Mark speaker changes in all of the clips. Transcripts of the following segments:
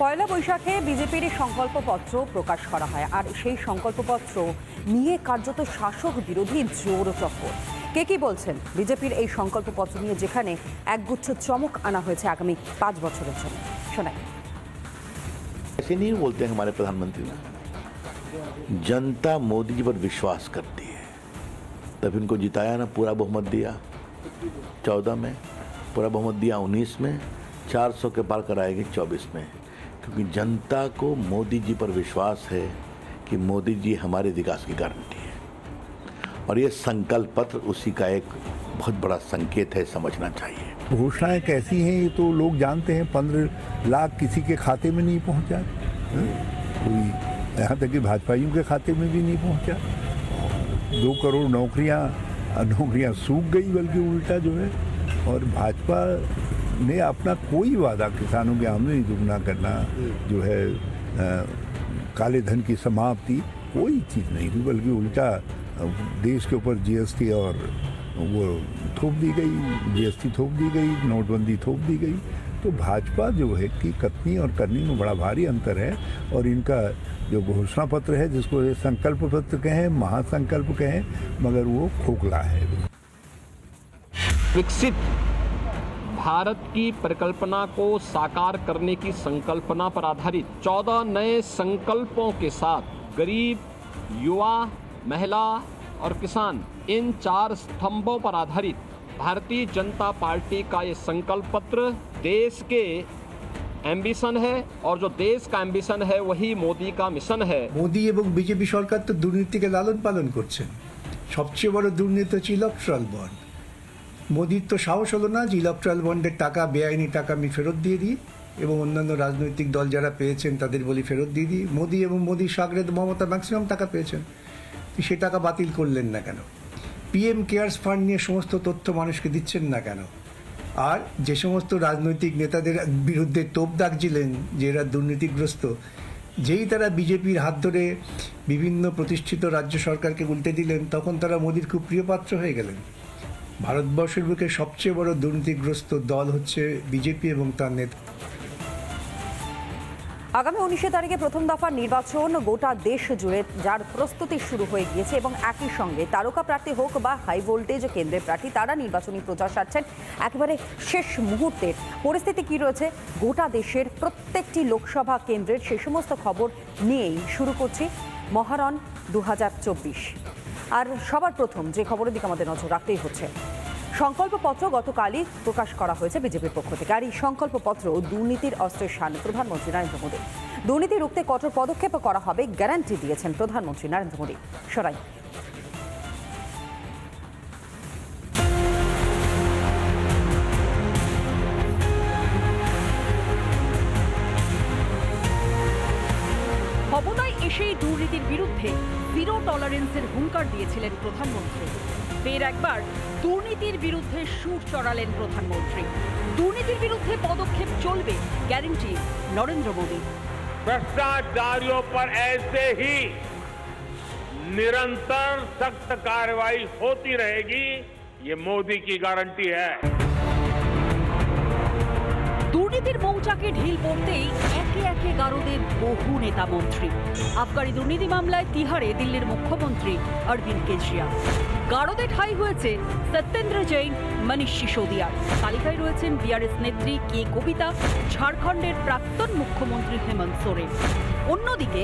Speaker 1: পয়লা বৈশাখে বিজেপির সংকল্পপত্র প্রকাশ করা হয়, আর সেই সংকল্পপত্র নিয়ে কার্যত শাসক বিরোধী জোর চক্কর। কে কি বলছেন বিজেপির এই সংকল্পপত্র নিয়ে, যেখানে একগুচ্ছ চমক আনা হয়েছে আগামী 5 বছরের জন্য? শোনাই।
Speaker 2: ऐसे नहीं बोलते हैं हमारे प्रधानमंत्री ना, जनता मोदी जी पर विश्वास करती है, तब इनको जिताया ना, पूरा बहुमत दिया 14 में, पूरा बहुमत दिया 19 में, 400 के पार कराएगी 24 में, क्योंकि जनता को मोदी जी पर विश्वास है कि मोदी जी हमारे विकास की गारंटी है। और ये संकल्प पत्र उसी का एक बहुत बड़ा संकेत है, समझना चाहिए।
Speaker 3: घोषणाएं कैसी हैं ये तो लोग जानते हैं। 15 लाख किसी के खाते में नहीं पहुंचा, कोई यहाँ तक कि भाजपाइयों के खाते में भी नहीं पहुंचा। 2 करोड़ नौकरियां सूख गई, बल्कि उल्टा जो है। और भाजपा ने अपना कोई वादा, किसानों की आमदनी दुगना करना, जो है काले धन की समाप्ति, कोई चीज़ नहीं हुई, बल्कि उल्टा देश के ऊपर जीएसटी और वो थोप दी गई, जीएसटी थोप दी गई, नोटबंदी थोप दी गई। तो भाजपा जो है कि कथनी और करनी में बड़ा भारी अंतर है। और इनका जो घोषणा पत्र है, जिसको ये संकल्प पत्र कहें, महासंकल्प कहें, मगर वो खोखला है।
Speaker 4: विकसित भारत की परिकल्पना को साकार करने की संकल्पना पर आधारित 14 नए संकल्पों के साथ गरीब, युवा, महिला और किसान, इन 4 स्तंभों पर आधारित भारतीय जनता पार्टी का ये संकल्प पत्र देश के एम्बिशन है, और जो देश का एम्बिशन है वही मोदी का मिशन है।
Speaker 5: मोदी এবং বিজেপি সরকার তো দুর্নীতিকে লালন পালন করছেন। সবচেয়ে বড় দুর্নীতি হচ্ছে ইলেকট্রাল বন্ড। মোদির তো সাহস হলো না যে ইলেকট্রাল বন্ডের টাকা, বেআইনি টাকা আমি ফেরত দিয়ে দিই, এবং অন্যান্য রাজনৈতিক দল যারা পেয়েছেন তাদের বলি ফেরত দিয়ে দিই। মোদি এবং মোদির সাগরেদ মমতা ম্যাক্সিমাম টাকা পেয়েছেন, সে টাকা বাতিল করলেন না কেন? পিএম কেয়ার্স ফান্ড নিয়ে সমস্ত তথ্য মানুষকে দিচ্ছেন না কেন? আর যে সমস্ত রাজনৈতিক নেতাদের বিরুদ্ধে তোপ দাগছিলেন যে এরা দুর্নীতিগ্রস্ত, যেই তারা বিজেপির হাত ধরে বিভিন্ন প্রতিষ্ঠিত রাজ্য সরকারকে উল্টে দিলেন, তখন তারা মোদির খুব প্রিয় পাত্র হয়ে গেলেন। ভারতবর্ষের বুকে সবচেয়ে বড় দুর্নীতিগ্রস্ত দল হচ্ছে বিজেপি এবং তার নেতা।
Speaker 1: আগামী 19 তারিখে প্রথম দফার নির্বাচন গোটা দেশ জুড়ে, যার প্রস্তুতি শুরু হয়ে গিয়েছে, এবং একই সঙ্গে তারকা প্রার্থী হোক বা হাই ভোল্টেজ কেন্দ্রের প্রার্থী, তারা নির্বাচনী প্রচার সারছেন। একেবারে শেষ মুহূর্তের পরিস্থিতি কি রয়েছে গোটা দেশের প্রত্যেকটি লোকসভা কেন্দ্রের, সে সমস্ত খবর নিয়েই শুরু করছি মহারণ 2024। আর সবার প্রথম যে খবরের দিকে আমাদের নজর রাখতেই হচ্ছে, সংকল্পপত্র গতকালই প্রকাশ করা হয়েছে বিজেপির পক্ষ থেকে। আর এই সংকল্পপত্র দুর্নীতির অস্ত্রের শানে প্রধানমন্ত্রী নরেন্দ্র মোদী। দুর্নীতি রুখতে কঠোর পদক্ষেপ করা হবে, গ্যারান্টি দিয়েছেন প্রধানমন্ত্রী নরেন্দ্র মোদী। সরাই।
Speaker 6: ক্ষমতায় এসেই দুর্নীতির বিরুদ্ধে জিরো টলারেন্সের হুঙ্কার দিয়েছিলেন প্রধানমন্ত্রী। ফের একবার দুর্নীতির বিরুদ্ধে সুর চড়ালেন প্রধানমন্ত্রী। দুর্নীতির বিরুদ্ধে পদক্ষেপ চলবে, গ্যারান্টি নরেন্দ্র মোদী।
Speaker 7: भ्रष्टाचारियों पर ऐसे ही निरंतर सख्त कार्रवाई होती रहेगी, ये मोदी की गारंटी है।
Speaker 6: দুর্নীতির মৌচাকে ঢিল পড়তেই একে একে গারদের বহু নেতা মন্ত্রী। আবগারি দুর্নীতি মামলায় তিহারে দিল্লির মুখ্যমন্ত্রী অরবিন্দ কেজরিওয়াল। গারদে ঠাঁই হয়েছে সত্যেন্দ্র জৈন, মনীষ সিসোদিয়ার। তালিকায় রয়েছেন বিআরএস নেত্রী কে কবিতা, ঝাড়খণ্ডের প্রাক্তন মুখ্যমন্ত্রী হেমন্ত সোরেন। অন্যদিকে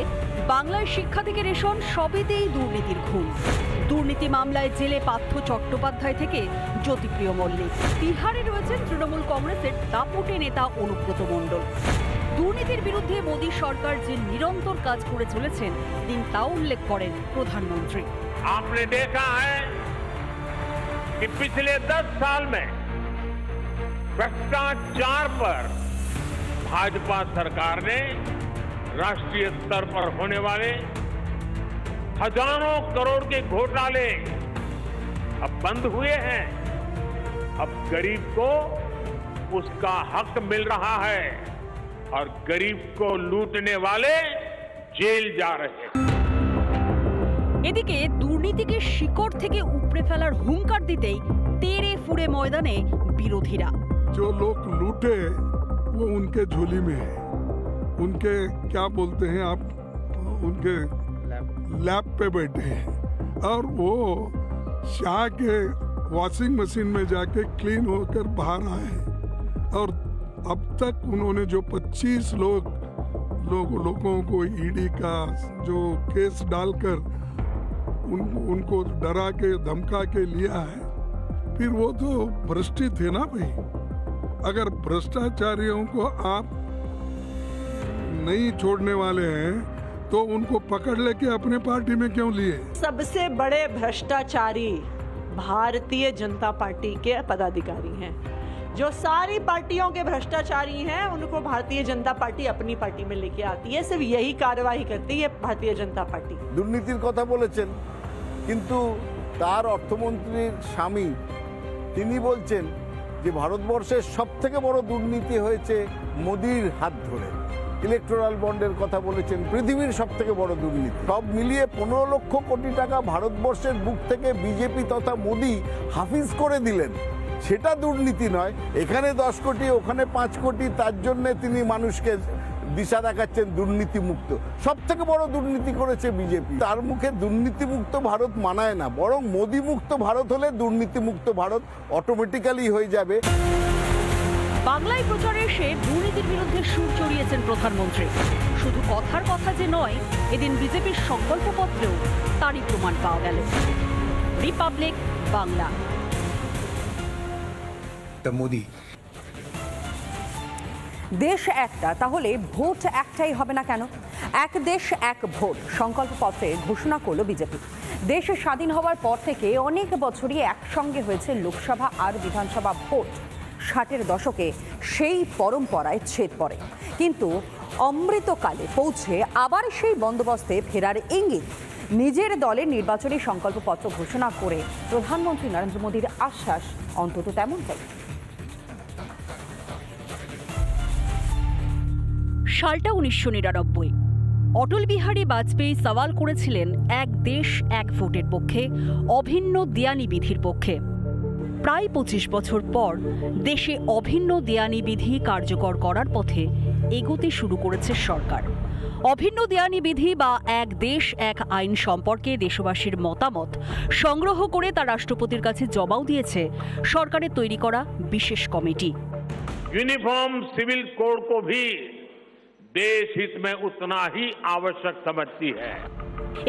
Speaker 6: বাংলায় শিক্ষা থেকে রেশন, সবেতেই দুর্নীতির খুন। দুর্নীতি মামলায় জেলে পার্থ চট্টোপাধ্যায় থেকে জ্যোতিপ্রিয় মল্লিক। তিহারে রয়েছেন তৃণমূল কংগ্রেসের দাপুটে নেতা অনুব্রত মণ্ডল। দুর্নীতির বিরুদ্ধে মোদী সরকার যে নিরন্তর কাজ করে চলেছেন, তিনি তা উল্লেখ করেন প্রধানমন্ত্রী।
Speaker 7: आपने देखा है कि पिछले 10 साल में भ्रष्टाचार पर भाजपा सरकार ने राष्ट्रीय स्तर पर होने वाले हजारों करोड़ के घोटाले अब बंद हुए हैं। अब गरीब को उसका हक मिल रहा है और गरीब को लूटने वाले जेल जा रहे हैं।
Speaker 6: এদিকে দুর্নীতিকে শিকড় থেকে উপড়ে ফেলার হুঙ্কার দিতেই তেড়ে ফুড়ে ময়দানে বিরোধীরা।
Speaker 8: जो लोग लूटे वो उनके झोली में है, उनके क्या बोलते हैं आप, उनके लैब पे बैठे हैं और वो शाह के वॉशिंग मशीन में जाके क्लीन होकर बाहर आए और अब तक उन्होंने जो 25 लोगों को ईडी का जो केस डालकर उनको डरा के धमका के लिया है, फिर वो तो भ्रष्टी थे ना भाई। अगर भ्रष्टाचारियों को आप नहीं छोड़ने वाले हैं तो उनको पकड़ लेके अपने पार्टी में क्यों लिए?
Speaker 9: सबसे बड़े भ्रष्टाचारी भारतीय जनता पार्टी के पदाधिकारी हैं। जो सारी पार्टियों के भ्रष्टाचारी हैं उनको भारतीय जनता पार्टी अपनी पार्टी में लेके आती है। सिर्फ यही कार्यवाही करती है भारतीय जनता पार्टी।
Speaker 10: দুর্নীতির কথা বলেছেন, কিন্তু তার অর্থমন্ত্রীর স্বামী তিনি বলছেন যে ভারতবর্ষের সবথেকে বড় দুর্নীতি হয়েছে মোদির হাত ধরে। ইলেকটোরাল বন্ডের কথা বলেছেন, পৃথিবীর সবথেকে বড় দুর্নীতি। সব মিলিয়ে 15 লক্ষ কোটি টাকা ভারতবর্ষের বুক থেকে বিজেপি তথা মোদি হাফিজ করে দিলেন, সেটা দুর্নীতি নয়। এখানে 10 কোটি, ওখানে 5 কোটি, তার জন্য তিনি মানুষকে দিশা দেখাচ্ছেন দুর্নীতি মুক্ত। সবথেকে বড় দুর্নীতি করেছে বিজেপি। তার মুখে দুর্নীতি মুক্ত ভারত মানায় না, বরং মোদি মুক্ত ভারত হলে দুর্নীতি মুক্ত ভারত অটোমেটিক্যালি হয়ে যাবে।
Speaker 6: বাংলায় প্রচারে এসে দুর্নীতির বিরুদ্ধে সুর চড়িয়েছেন প্রধানমন্ত্রী। শুধু কথার কথা যে নয়, এদিন বিজেপির সংকল্পপত্রেও তারই প্রমাণ পাওয়া গেল। রিপাবলিক বাংলা।
Speaker 5: মোদি
Speaker 1: দেশ একটা, তাহলে ভোট একটাই হবে না কেন? এক দেশ এক ভোট সংকল্পপত্রে ঘোষণা করলো বিজেপি। দেশ স্বাধীন হওয়ার পর থেকে অনেক বছরই একসঙ্গে হয়েছে লোকসভা আর বিধানসভা ভোট। 60-এর দশকে সেই পরম্পরায় ছেদ পড়ে, কিন্তু অমৃতকালে পৌঁছে আবার সেই বন্দোবস্তে ফেরার ইঙ্গিত। নিজের দলের নির্বাচনী সংকল্পপত্র ঘোষণা করে প্রধানমন্ত্রী নরেন্দ্র মোদীর আশ্বাস অন্তত তেমনটাই।
Speaker 6: সালটা 1999। অটল বিহারী বাজপেয়ী সওয়াল করেছিলেন এক দেশ এক ভোটের পক্ষে, অভিন্ন দেয়ানি বিধির পক্ষে। প্রায় 25 বছর পর দেশে অভিন্ন দেয়ানি বিধি কার্যকর করার পথে এগোতে শুরু করেছে সরকার। অভিন্ন দেয়ানি বিধি বা এক দেশ এক আইন সম্পর্কে দেশবাসীর মতামত সংগ্রহ করে তা রাষ্ট্রপতির কাছে জমাও দিয়েছে সরকারের তৈরি করা বিশেষ কমিটি।
Speaker 7: यूनिफॉर्म सिविल कोड को भी देश हित में उतना ही आवश्यक समझती है।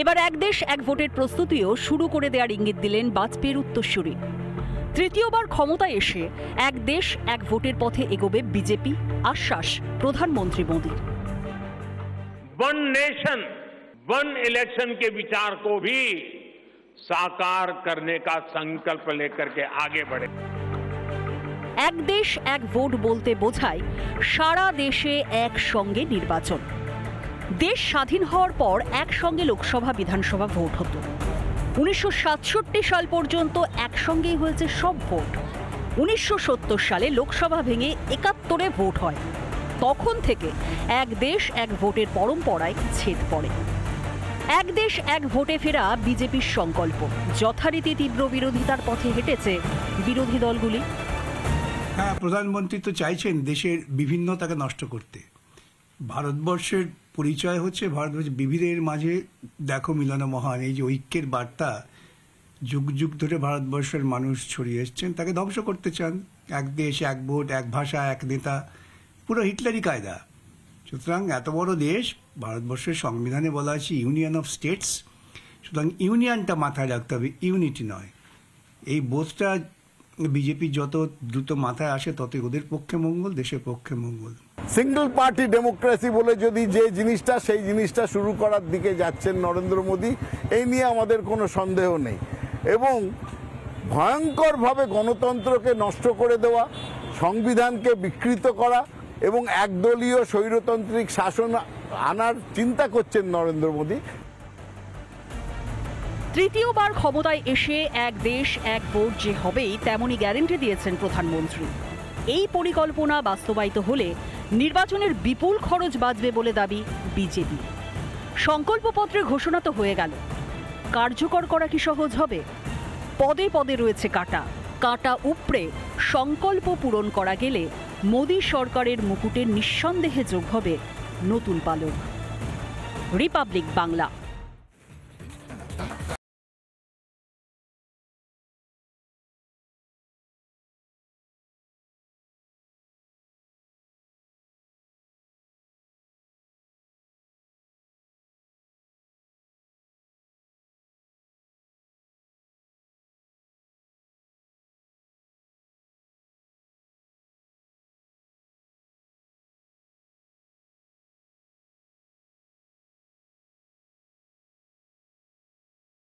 Speaker 6: এবার এক দেশ এক ভোটের প্রস্তুতিও শুরু করে দেওয়ার ইঙ্গিত দিলেন বাজপেয়ীর উত্তরসূরি। তৃতীয়বার ক্ষমতায় এসে এক দেশ এক ভোটের পথে এগোবে বিজেপি, আশ্বাস প্রধানমন্ত্রী মোদীর।
Speaker 7: वन नेशन वन इलेक्शन के विचार को भी साकार करने का संकल्प लेकर के आगे बढ़े।
Speaker 6: এক দেশ এক ভোট বলতে বোঝায় সারা দেশে একসঙ্গে নির্বাচন। দেশ স্বাধীন হওয়ার পর একসঙ্গে লোকসভা বিধানসভা ভোট হতো। 1967 সাল পর্যন্ত একসঙ্গেই হয়েছে সব ভোট। 1970 সালে লোকসভা ভেঙে 71-এ ভোট হয়। তখন থেকে এক দেশ এক ভোটের পরম্পরায় ছেদ পড়ে। এক দেশ এক ভোটে ফেরা বিজেপির সংকল্প যথারীতি তীব্র বিরোধিতার পথে হেঁটেছে বিরোধী দলগুলি।
Speaker 5: হ্যাঁ, প্রধানমন্ত্রী তো চাইছেন দেশের বিভিন্নতাকে নষ্ট করতে। ভারতবর্ষের পরিচয় হচ্ছে ভারতবর্ষের বিবিধের মাঝে দেখো মিলন মহান, এই যে ঐক্যের বার্তা যুগ যুগ ধরে ভারতবর্ষের মানুষ ছড়িয়ে এসছেন, তাকে ধ্বংস করতে চান। এক দেশ এক ভোট, এক ভাষা এক নেতা, পুরো হিটলারি কায়দা। সুতরাং এত বড় দেশ, ভারতবর্ষের সংবিধানে বলা আছে ইউনিয়ন অফ স্টেটস, সুতরাং ইউনিয়নটা মাথায় রাখতে হবে, ইউনিটি নয়। এই বোধটা বিজেপি যত দ্রুত মাথায় আসে ততই ওদের পক্ষে মঙ্গল, দেশের পক্ষে মঙ্গল।
Speaker 10: সিঙ্গল পার্টি ডেমোক্রেসি বলে যদি যে জিনিসটা, সেই জিনিসটা শুরু করার দিকে যাচ্ছেন নরেন্দ্র মোদী, এই নিয়ে আমাদের কোনো সন্দেহ নেই। এবং ভয়ঙ্করভাবে গণতন্ত্রকে নষ্ট করে দেওয়া, সংবিধানকে বিকৃত করা এবং একদলীয় স্বৈরতান্ত্রিক শাসন আনার চিন্তা করছেন নরেন্দ্র মোদী।
Speaker 6: তৃতীয়বার ক্ষমতায় এসে এক দেশ এক ভোট যে হবেই তেমনই গ্যারান্টি দিয়েছেন প্রধানমন্ত্রী। এই পরিকল্পনা বাস্তবায়িত হলে নির্বাচনের বিপুল খরচ বাঁচবে বলে দাবি বিজেপি। সংকল্পপত্রে ঘোষণা তো হয়ে গেল, কার্যকর করা কি সহজ হবে? পদে পদে রয়েছে কাঁটা, কাঁটা উপড়ে সংকল্প পূরণ করা গেলে মোদী সরকারের মুকুটে নিঃসন্দেহে যোগ হবে নতুন পালক। রিপাবলিক বাংলা।